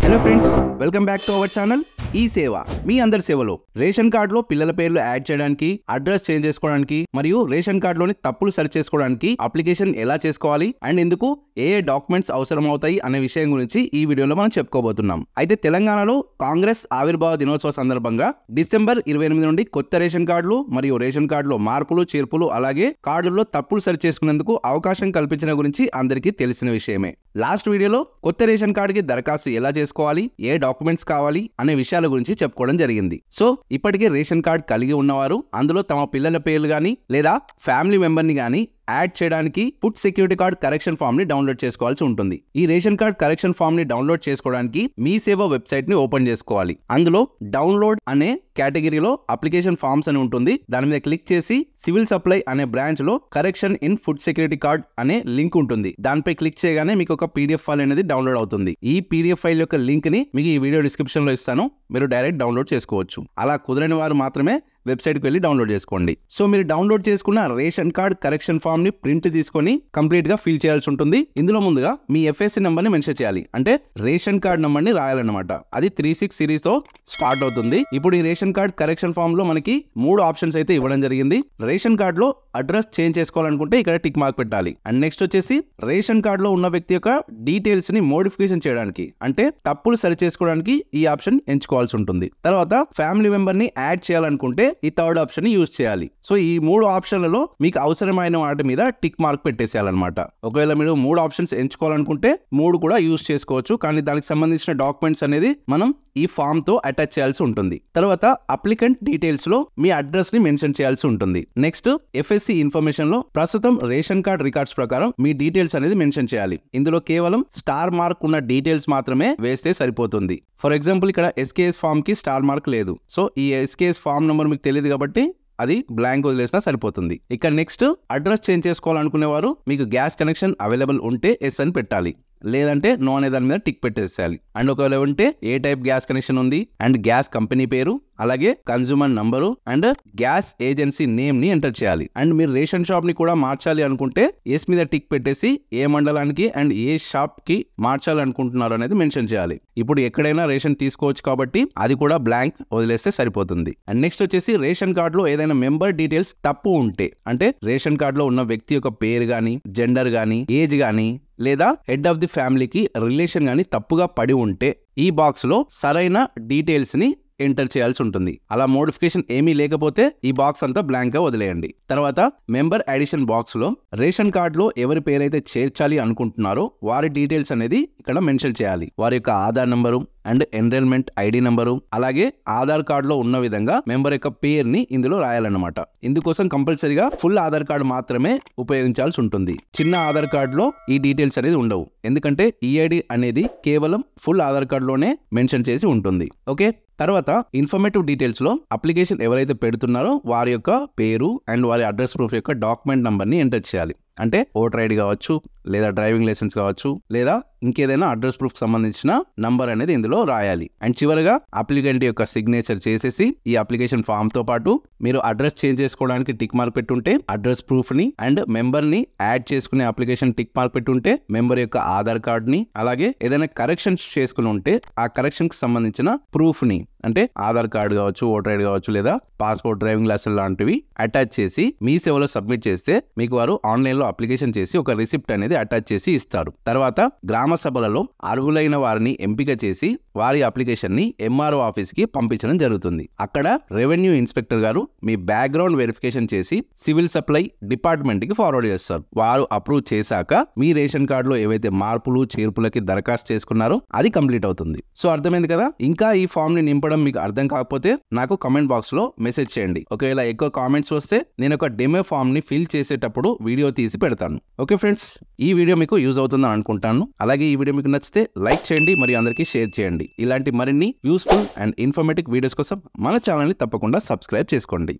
Hello friends, welcome back to our channel ఈ సేవ మీ అందరి సేవలో. రేషన్ కార్డ్ లో పిల్లల పేర్లు యాడ్ చేయడానికి, అడ్రస్ చేంజ్ చేసుకోవడానికి మరియు రేషన్ కార్డ్ లోని తప్పులు సరి చేసుకోవడానికి అప్లికేషన్ ఎలా చేసుకోవాలి అండ్ ఎందుకు ఏ డాక్యుమెంట్స్ అవసరం అవుతాయి అనే విషయం గురించి ఈ వీడియోలో మనం చెప్పుకోబోతున్నాం. అయితే తెలంగాణలో కాంగ్రెస్ ఆవిర్భావ దినోత్సవ సందర్భంగా డిసెంబర్ 28 నుండి కొత్త రేషన్ కార్డులు మరియు రేషన్ కార్డులో మార్పులు చేర్పులు అలాగే కార్డుల్లో తప్పులు సరి చేసుకునేందుకు అవకాశం కల్పించిన గురించి అందరికీ తెలిసిన విషయమే. లాస్ట్ వీడియోలో కొత్త రేషన్ కార్డుకి దరఖాస్తు ఎలా చేసుకోవాలి, ఏ డాక్యుమెంట్స్ కావాలి అనే విషయాల గురించి చెప్పుకోవడం జరిగింది. సో ఇప్పటికే రేషన్ కార్డ్ కలిగి ఉన్నవారు అందులో తమ పిల్లల పేర్లు గానీ లేదా ఫ్యామిలీ మెంబర్ ని గానీ యాడ్ చేయడానికి food security card correction form ని డౌన్లోడ్ చేసుకోవాల్సి ఉంటుంది. ఈ రేషన్ కార్డ్ కరెక్షన్ ఫామ్ ని డౌన్లోడ్ చేసుకోవడానికి మీ సేవ వెబ్సైట్ ని ఓపెన్ చేసుకోవాలి. అందులో డౌన్లోడ్ అనే కేటగిరీలో అప్లికేషన్ ఫామ్స్ అని ఉంటుంది. దాని మీద క్లిక్ చేసి సివిల్ సప్లై అనే బ్రాంచ్ లో correction in food security card అనే లింక్ ఉంటుంది. దానిపై క్లిక్ చేయగానే మీకు ఒక పీడిఎఫ్ ఫైల్ అనేది డౌన్లోడ్ అవుతుంది. ఈ పీడిఎఫ్ ఫైల్ యొక్క లింక్ ని మీకు ఈ వీడియో డిస్క్రిప్షన్ లో ఇస్తాను, మీరు డైరెక్ట్ డౌన్లోడ్ చేసుకోవచ్చు. అలా కుదరని వారు మాత్రమే వెబ్సైట్కి వెళ్ళి డౌన్లోడ్ చేసుకోండి. సో మీరు డౌన్లోడ్ చేసుకున్న రేషన్ కార్డ్ కరెక్షన్ ఫామ్ ని ప్రింట్ తీసుకొని కంప్లీట్ గా ఫిల్ చేయాల్సి ఉంటుంది. ఇందులో ముందుగా మీ ఎఫ్ఎస్సి నెంబర్ ని మెన్షన్ చేయాలి, అంటే రేషన్ కార్డ్ నెంబర్ ని రాయాలన్నమాట. అది 36 సిరీస్ తో స్టార్ట్ అవుతుంది. ఇప్పుడు ఈ రేషన్ కార్డ్ కరెక్షన్ ఫామ్ లో మనకి 3 ఆప్షన్స్ అయితే ఇవ్వడం జరిగింది. రేషన్ కార్డ్ లో అడ్రస్ చేంజ్ చేసుకోవాలనుకుంటే ఇక్కడ టిక్ మార్క్ పెట్టాలి. అండ్ నెక్స్ట్ వచ్చేసి రేషన్ కార్డ్ లో ఉన్న వ్యక్తి యొక్క డీటెయిల్స్ ని మోడిఫికేషన్ చేయడానికి, అంటే తప్పులు సరి చేసుకోవడానికి ఈ ఆప్షన్ ఎంచుకోవాల్సి ఉంటుంది. తర్వాత ఫ్యామిలీ మెంబర్ ని యాడ్ చేయాలనుకుంటే ఈ థర్డ్ ఆప్షన్ ని యూజ్ చేయాలి. సో ఈ 3 ఆప్షన్లలో మీకు అవసరమైన వాటి మీద టిక్ మార్క్ పెట్టేసేయాలన్నమాట. ఒకవేళ మీరు 3 ఆప్షన్స్ ఎంచుకోవాలనుకుంటే 3 కూడా యూజ్ చేసుకోవచ్చు, కానీ దానికి సంబంధించిన డాక్యుమెంట్స్ అనేది మనం ఈ ఫామ్ తో అటాచ్ చేయాల్సి ఉంటుంది. తర్వాత అప్లికెంట్ డీటెయిల్స్ లో మీ అడ్రస్ ని మెన్షన్ చేయాల్సి ఉంటుంది. నెక్స్ట్ ఎఫ్ఎస్సి ఇన్ఫర్మేషన్ లో ప్రస్తుతం రేషన్ కార్డ్ రికార్డ్స్ ప్రకారం మీ డీటెయిల్స్ అనేది మెన్షన్ చేయాలి. ఇందులో కేవలం స్టార్ మార్క్ ఉన్న డీటెయిల్స్ మాత్రమే వేస్తే సరిపోతుంది. ఫర్ ఎగ్జాంపుల్ ఇక్కడ ఎస్కేఎస్ ఫామ్ కి స్టార్ మార్క్ లేదు. సో ఈ ఎస్కేఎస్ ఫామ్ నెంబర్ మీకు తెలియదు కాబట్టి అది బ్లాంక్ వదిలేసినా సరిపోతుంది. ఇక నెక్స్ట్ అడ్రస్ చేంజ్ చేసుకోవాలనుకునేవారు మీకు గ్యాస్ కనెక్షన్ అవైలబుల్ ఉంటే ఎస్ అని పెట్టాలి, లేదంటే నో అనే దాని మీద టిక్ పెట్టేసేయాలి. అండ్ ఒకవేళ ఉంటే ఏ టైప్ గ్యాస్ కనెక్షన్ ఉంది అండ్ గ్యాస్ కంపెనీ పేరు అలాగే consumer number and gas agency name ని ఎంటర్ చేయాలి. అండ్ మీరు రేషన్ షాప్ ని కూడా మార్చాలి అనుకుంటే ఎస్ మీద టిక్ పెట్టేసి ఏ మండలానికి అండ్ ఏ షాప్ కి మార్చాలి అనుకుంటున్నారు అనేది మెన్షన్ చేయాలి. ఇప్పుడు ఎక్కడైనా రేషన్ తీసుకోవచ్చు కాబట్టి అది కూడా బ్లాంక్ వదిలేస్తే సరిపోతుంది. అండ్ నెక్స్ట్ వచ్చేసి రేషన్ కార్డ్ లో ఏదైనా మెంబర్ డీటెయిల్స్ తప్పు ఉంటే, అంటే రేషన్ కార్డ్ లో ఉన్న వ్యక్తి యొక్క పేరు గానీ జెండర్ గానీ ఏజ్ గానీ లేదా హెడ్ ఆఫ్ ది ఫ్యామిలీకి రిలేషన్ గానీ తప్పుగా పడి ఉంటే ఈ బాక్స్ లో సరైన డీటెయిల్స్ ని ఎంటర్ చేయాల్సి ఉంటుంది. అలా మోడిఫికేషన్ ఏమీ లేకపోతే ఈ బాక్స్ అంతా బ్లాంక్ గా వదిలేయండి. తర్వాత మెంబర్ అడిషన్ బాక్స్ లో రేషన్ కార్డ్ లో ఎవరి పేరైతే చేర్చాలి అనుకుంటున్నారో వారి డీటెయిల్స్ అనేది ఇక్కడ మెన్షన్ చేయాలి. వారి యొక్క Aadhaar number and enrolment ID number అలాగే ఆధార్ కార్డ్ లో ఉన్న విధంగా మెంబర్ యొక్క పేరుని ఇందులో రాయాలన్నమాట. ఇందుకోసం కంపల్సరీగా ఫుల్ ఆధార్ కార్డు మాత్రమే ఉపయోగించాల్సి ఉంటుంది. చిన్న ఆధార్ కార్డ్ లో ఈ డీటెయిల్స్ అనేది ఉండవు, ఎందుకంటే ఈఐడి అనేది కేవలం ఫుల్ ఆధార్ కార్డ్ లోనే మెన్షన్ చేసి ఉంటుంది. ఓకే, తర్వాత ఇన్ఫర్మేటివ్ డీటెయిల్స్ లో అప్లికేషన్ ఎవరైతే పెడుతున్నారో వారి యొక్క పేరు అండ్ వారి అడ్రస్ ప్రూఫ్ యొక్క డాక్యుమెంట్ నంబర్ ని ఎంటర్ చేయాలి. అంటే ఓటర్ ఐడి కావచ్చు, లేదా డ్రైవింగ్ లైసెన్స్ కావచ్చు, లేదా ఇంకేదైనా అడ్రస్ ప్రూఫ్ సంబంధించిన నంబర్ అనేది ఇందులో రాయాలి. అండ్ చివరిగా అప్లికెంట్ యొక్క సిగ్నేచర్ చేసేసి ఈ అప్లికేషన్ ఫామ్ తో పాటు మీరు అడ్రస్ చేంజ్ చేసుకోవడానికి టిక్ మార్క్ పెట్టుంటే అడ్రస్ ప్రూఫ్ ని అండ్ మెంబర్ ని యాడ్ చేసుకునే అప్లికేషన్ టిక్ మార్క్ పెట్టుంటే మెంబర్ యొక్క ఆధార్ కార్డ్ ని అలాగే ఏదైనా కరెక్షన్స్ చేసుకుని ఉంటే ఆ కరెక్షన్ కి సంబంధించిన ప్రూఫ్ ని, అంటే ఆధార్ కార్డు కావచ్చు, ఓటర్ ఐడి కావచ్చు, లేదా పాస్పోర్ట్, డ్రైవింగ్ లైసెన్స్ లాంటివి అటాచ్ చేసి మీ సేవలో సబ్మిట్ చేస్తే మీకు వారు ఆన్లైన్ లో అప్లికేషన్ చేసి ఒక రిసిప్ట్ అనేది అటాచ్ చేసి ఇస్తారు. తర్వాత గ్రామ సభలలో అర్హులైన వారిని ఎంపిక చేసి వారి అప్లికేషన్ ని ఎంఆర్ఓ ఆఫీస్ కి పంపించడం జరుగుతుంది. అక్కడ రెవెన్యూ ఇన్స్పెక్టర్ గారు మీ బ్యాక్గ్రౌండ్ వెరిఫికేషన్ చేసి సివిల్ సప్లై డిపార్ట్మెంట్ కి ఫార్వర్డ్ చేస్తారు. వారు అప్రూవ్ చేశాక మీ రేషన్ కార్డు లో ఏవైతే మార్పులు చేర్పులకి దరఖాస్తు చేసుకున్నారో అది కంప్లీట్ అవుతుంది. సో అర్థమైంది కదా. ఇంకా ఈ ఫామ్ ని నింపడం మీకు అర్థం కాకపోతే నాకు కామెంట్ బాక్స్ లో మెసేజ్ చేయండి. ఒకవేళ ఎక్కువ కామెంట్స్ వస్తే నేను ఒక డెమో ఫామ్ ని ఫిల్ చేసేటప్పుడు వీడియో తీసి పెడతాను. ఓకే ఫ్రెండ్స్, ఈ వీడియో మీకు యూజ్ అవుతుందని అనుకుంటాను. అలాగే ఈ వీడియో మీకు నచ్చితే లైక్ చేయండి మరియు అందరికీ షేర్ చేయండి. ఇలాంటి మరిన్ని యూస్ఫుల్ అండ్ ఇన్ఫర్మేటివ్ వీడియోస్ కోసం మన ఛానల్ ని తప్పకుండా సబ్స్క్రైబ్ చేసుకోండి.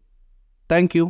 Thank you.